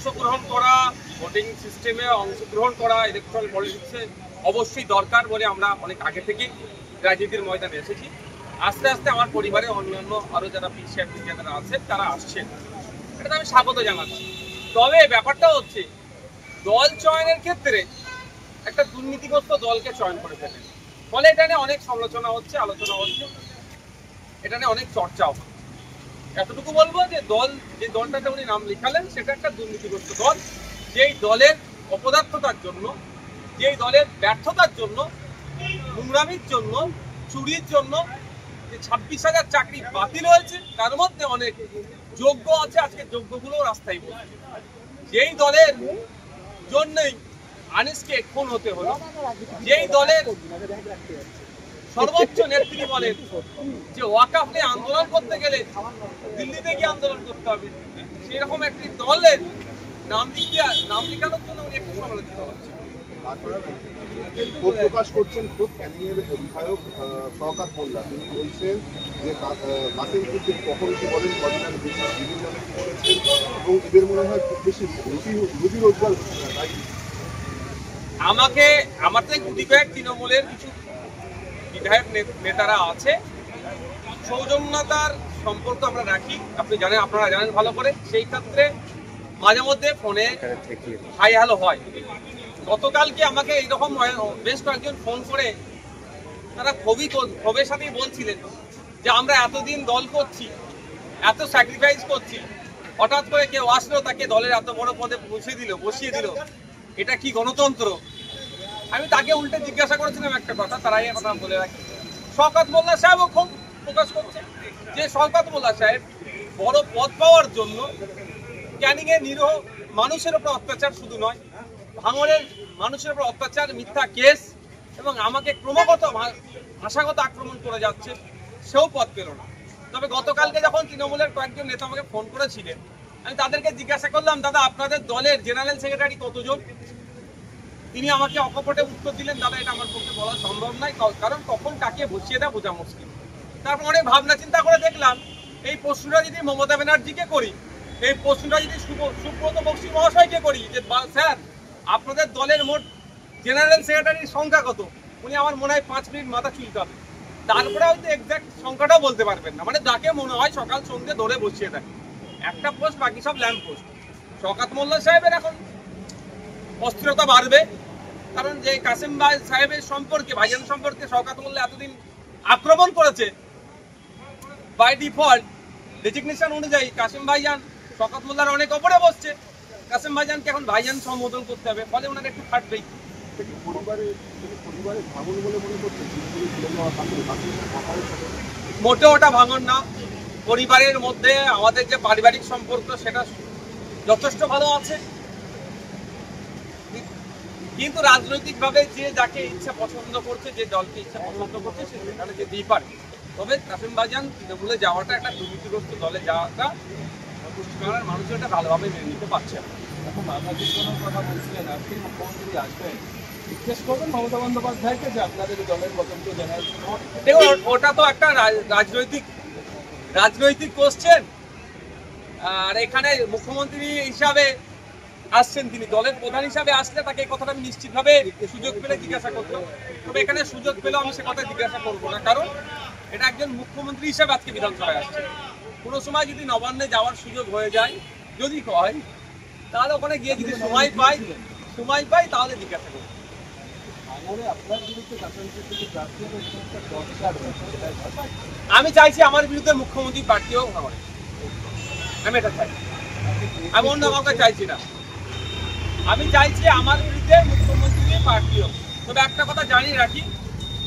অংশগ্রহণ করা, ভোটিং সিস্টেমে অংশগ্রহণ করা ইলেকট্রাল পলিটিক্সে অবশ্যই দরকার বলে আমরা অনেক আগে থেকেই রাজনীতির ময়দানে এসেছি। আস্তে আস্তে আমার পরিবারে অন্যান্য আরও যারা পিছিয়ে যারা আছেন তারা আসছেন, এটা আমি স্বাগত জানাচ্ছি। তবে ব্যাপারটা হচ্ছে দল চয়নের ক্ষেত্রে একটা দুর্নীতিগ্রস্ত দলকে চয়ন করে ফেলেন, ফলে এটা নিয়ে অনেক সমালোচনা হচ্ছে, আলোচনা হচ্ছে, এটা নিয়ে অনেক চর্চাও হচ্ছে। এতটুকু বলবো যে যে দলটাতে উনি নাম লিখালেন সেটা একটা দুর্নীতিগ্রস্ত দল, যেই দলের অপদার্থতার জন্য, যেই দলের ব্যর্থতার জন্য, নোংরামির জন্য, চুরির জন্য যে 26,000 চাকরি বাতিল হয়েছে, তার মধ্যে অনেক যোগ্য আছে, আজকে যোগ্যগুলো রাস্তায় বলছে। যেই দলের জন্যই আনিসকে খুন হতে হলো, যেই দলের সর্বোচ্চ নেত্রী বলেন যে ওয়াকাফ নিয়ে আন্দোলন করতে গেলে দিল্লিতে গিয়ে আন্দোলন করতে হবে, সেরকম একটি দলের নাম লিখানোর জন্য উনি একটু সমালোচিত হচ্ছে। ক্ষোভ প্রকাশ করছেন খুব ক্যানিংয়ের বিধায়ক শওকত মোল্লা। তিনি বলছেন যে কাসিমপুর থেকে কখন কি বলেন কদিনের বিভিন্ন করেছেন এবং এদের মনে হয় খুব বেশি রুজি রোজগার আমার থেকে গুটি কয়েক তৃণমূলের কিছু বিধায়ক নেতারা আছে, সৌজন্যতার সম্পর্ক আমরা রাখি, আপনারা জানেন ভালো করে। সেই ক্ষেত্রে মাঝে মধ্যে ফোনে হাই হ্যালো হয়। গতকালকে আমাকে এইরকম বেশ কয়েকজন ফোন করে তারা ক্ষোভের সাথেই বলছিলেন যে আমরা এতদিন দল করছি, এত স্যাক্রিফাইস করছি, হঠাৎ করে কেউ আসলো তাকে দলের এত বড় পদে বসিয়ে দিল, এটা কি গণতন্ত্র? আমি তাকে উল্টে জিজ্ঞাসা করেছিলাম একটা কথা, তারাই কথা বলে রাখি। শওকত মোল্লা সাহেবও ক্ষোভ প্রকাশ করছে যে শওকত মোল্লা সাহেব বড় পদ পাওয়ার জন্য ক্যানিংয়ের নিরীহ মানুষের উপর অত্যাচার, শুধু নয় ভাঙড়ের মানুষের উপর অত্যাচার, মিথ্যা কেস এবং আমাকে ক্রমাগত ভাষাগত আক্রমণ করে যাচ্ছে, সেও পদ পেল না। তবে গতকালকে যখন তৃণমূলের কয়েকজন নেতা আমাকে ফোন করেছিলেন, আমি তাদেরকে জিজ্ঞাসা করলাম, দাদা আপনাদের দলের জেনারেল সেক্রেটারি কতজন? তিনি আমাকে অকপটে উত্তর দিলেন, দাদা এটা আমার পক্ষে বলা সম্ভব নয়, কারণ কখন কাকে বসিয়ে দেয় বোঝা মুশকিল। তারপর অনেক ভাবনা চিন্তা করে দেখলাম এই প্রশ্নটা যদি মমতা ব্যানার্জিকে করি, এই প্রশ্নটা যদি সুব্রত বক্সী মহাশয়কে করি যে স্যার আপনাদের দলের মোট জেনারেল সেক্রেটারির সংখ্যা কত, উনি আমার মনে হয় 5 মিনিট মাথা চুলকাবে, তারপরে হয়তো এক্সাক্ট সংখ্যাটাও বলতে পারবেন না। মানে যাকে মনে হয় সকাল সন্ধ্যে ধরে বসিয়ে দেয়, একটা পোস্ট, বাকি সব ল্যাম্প পোস্ট। শওকত মোল্লা সাহেবের এখন অস্থিরতা বাড়বে, কারণ যে কাসেম ভাই সাহেবের সম্পর্কে, ভাইজান সম্পর্কে শওকত মোল্লা এতদিন আক্রমণ করেছে, বাই ডিফল্ট ডেজিগনেশন অনুযায়ী কাসেম ভাইজান শওকত মোল্লার অনেক ওপরে বসছে, কাসেম ভাইজানকে এখন ভাইজান সম্বোধন করতে হবে, ফলে ওনার একটু ফাটবেই। মোটেও ওটা ভাঙন না, পরিবারের মধ্যে আমাদের যে পারিবারিক সম্পর্ক সেটা যথেষ্ট ভালো আছে, কিন্তু রাজনৈতিকভাবে যে যাকে ইচ্ছা পছন্দ করছে, যে দলকে ইচ্ছা পছন্দ করছে সে সেখানে যেতেই পারে। তবে কাসেম ভাইজান তৃণমূলে যাওয়াটা, একটা দুর্নীতিগ্রস্ত দলে যাওয়াটা পশ্চিমবাংলার মানুষ এটা ভালোভাবে মেনে নিতে পারছে না। এখন বাধাজির কোনো কথা বলছিলেন, আপনি মুখ্যমন্ত্রী আসবেন, জিজ্ঞেস করবেন মমতা বন্দ্যোপাধ্যায়কে যে আপনাদের দলের পছন্দ জেনারেল। দেখুন ওটা তো একটা রাজনৈতিক কোশ্চেন, আর এখানে মুখ্যমন্ত্রী হিসাবে আসছেন, তিনি দলের প্রধান হিসাবে আসলে তাকে এই কথাটা আমি নিশ্চিতভাবে সুযোগ পেলে জিজ্ঞাসা করতাম। তবে এখানে সুযোগ পেলেও আমি সে কথা জিজ্ঞাসা করবো না, কারণ এটা একজন মুখ্যমন্ত্রী হিসাবে আজকে বিধানসভায় আসছে। কোনো সময় যদি নবান্নে যাওয়ার সুযোগ হয়ে যায়, যদি হয়, তাহলে ওখানে গিয়ে যদি সময় পাই তাহলে জিজ্ঞাসা করবো। আমি চাইছি আমার বিরুদ্ধে মুখ্যমন্ত্রী প্রার্থী হোক, আমি এটা চাই, আমি অন্য কাউকে চাইছি না। আমি চাইছি আমার বিরুদ্ধে মুখ্যমন্ত্রী প্রার্থী হোক। তবে একটা কথা জানিয়ে রাখি,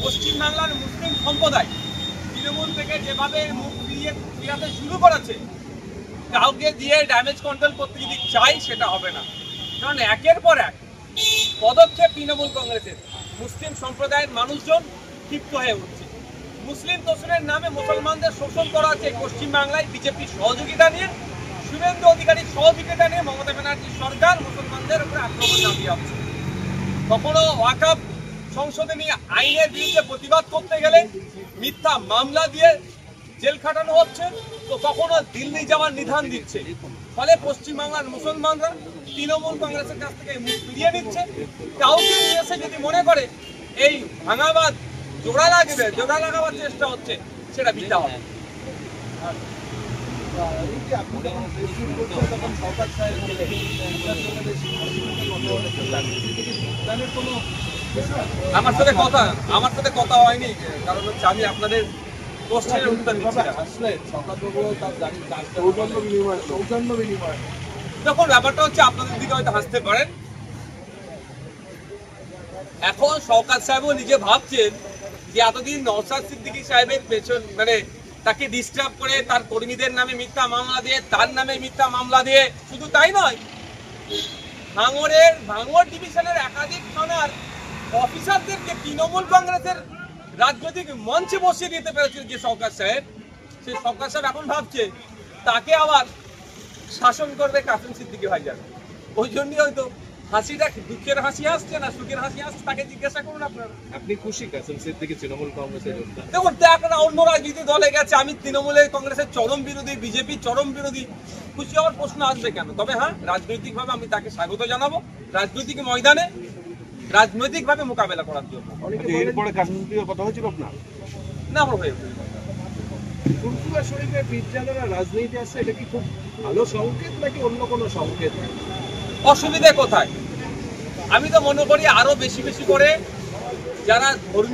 পশ্চিমবাংলার মুসলিম সম্প্রদায় তৃণমূল থেকে যেভাবে মুখ ফিরাতে শুরু করেছে, কাউকে দিয়ে ড্যামেজ কন্ট্রোল করতে যদি চাই সেটা হবে না, কারণ একের পর এক পদক্ষেপ তৃণমূল কংগ্রেসের, মুসলিম সম্প্রদায়ের মানুষজন ক্ষিপ্ত হয়ে উঠছে। মুসলিম তোষণের নামে মুসলমানদের শোষণ করা হচ্ছে পশ্চিমবাংলায় বিজেপির সহযোগিতা নিয়ে, শুভেন্দু অধিকারীর সহযোগিতা নিয়ে মমতা ব্যানার্জির সরকার মুসলমানদের উপরে আক্রমণ চালিয়ে যাচ্ছে। কখনো ওয়াকফ সংশোধনী আইনের বিরুদ্ধে প্রতিবাদ করতে গেলে মিথ্যা মামলা দিয়ে জেল খাটানো হচ্ছে, তো কখনো দিল্লি যাওয়ার নিধান দিচ্ছে। ফলে পশ্চিমবাংলার মুসলমানরা তৃণমূল কংগ্রেসের কাছ থেকে মুখ ফিরিয়ে নিচ্ছে। কাউকে নিয়ে এসে যদি মনে করে এই ভাঙাবাদ জোড়া লাগাবার চেষ্টা হচ্ছে, সেটা বিদ্যা হবে। আমার সাথে কথা হয়নি, কারণ হচ্ছে আমি আপনাদের কোশ্চেনের উত্তর দিচ্ছি। সৌজন্য বিনিময় দেখুন, ব্যাপারটা হচ্ছে আপনাদের দিকে হয়তো হাসতে পারেন। এখন শওকত সাহেবও নিজে ভাবছেন যে এতদিন নওশাদ সিদ্দিকী সাহেবের পেছন মানে তাকে ডিস্টার্ব করে তার কর্মীদের নামে মিথ্যা মামলা দিয়ে, তার নামে মিথ্যা মামলা দিয়ে, শুধু তাই নয়, ভাঙড় ডিভিশনের একাধিক থানার অফিসারদেরকে তৃণমূল কংগ্রেসের রাজনৈতিক মঞ্চে বসিয়ে দিতে পেরেছিল যে শওকত সাহেব, সেই শওকত সাহেব এখন ভাবছে তাকে আবার শাসন করবে কাসেম সিদ্দিকী ভাইজান। ওই জন্যই হয়তো হাসিটা দুঃখের হাসি আসছে না সুখের হাসি আসছে, তাকে জিজ্ঞাসা করুন আপনারা। আপনি খুশি কাসেম সিদ্দিকী তৃণমূল কংগ্রেসের যোগদান? দেখুন, একটা অন্য রাজনীতি দলে গেছে, আমি তৃণমূলের কংগ্রেসের চরম বিরোধী, বিজেপির চরম বিরোধী, খুশি হওয়ার প্রশ্ন আসবে কেন? তবে হ্যাঁ, রাজনৈতিকভাবে আমি তাকে স্বাগত জানাবো, রাজনৈতিক ময়দানে রাজনৈতিকভাবে মোকাবেলা করার জন্য। এরপরে কাসেম সিদ্দিকীর কথা হয়েছিল আপনার? না, আমার হয়ে ফুরফুরা শরীফের বিদ্যালয়ের রাজনীতি আছে, এটা কি খুব ভালো সংকেত নাকি অন্য কোনো সংকেত? অসুবিধে কোথায়? আমি তো মনে করি আরো বেশি বেশি করে যারা ধর্মীয়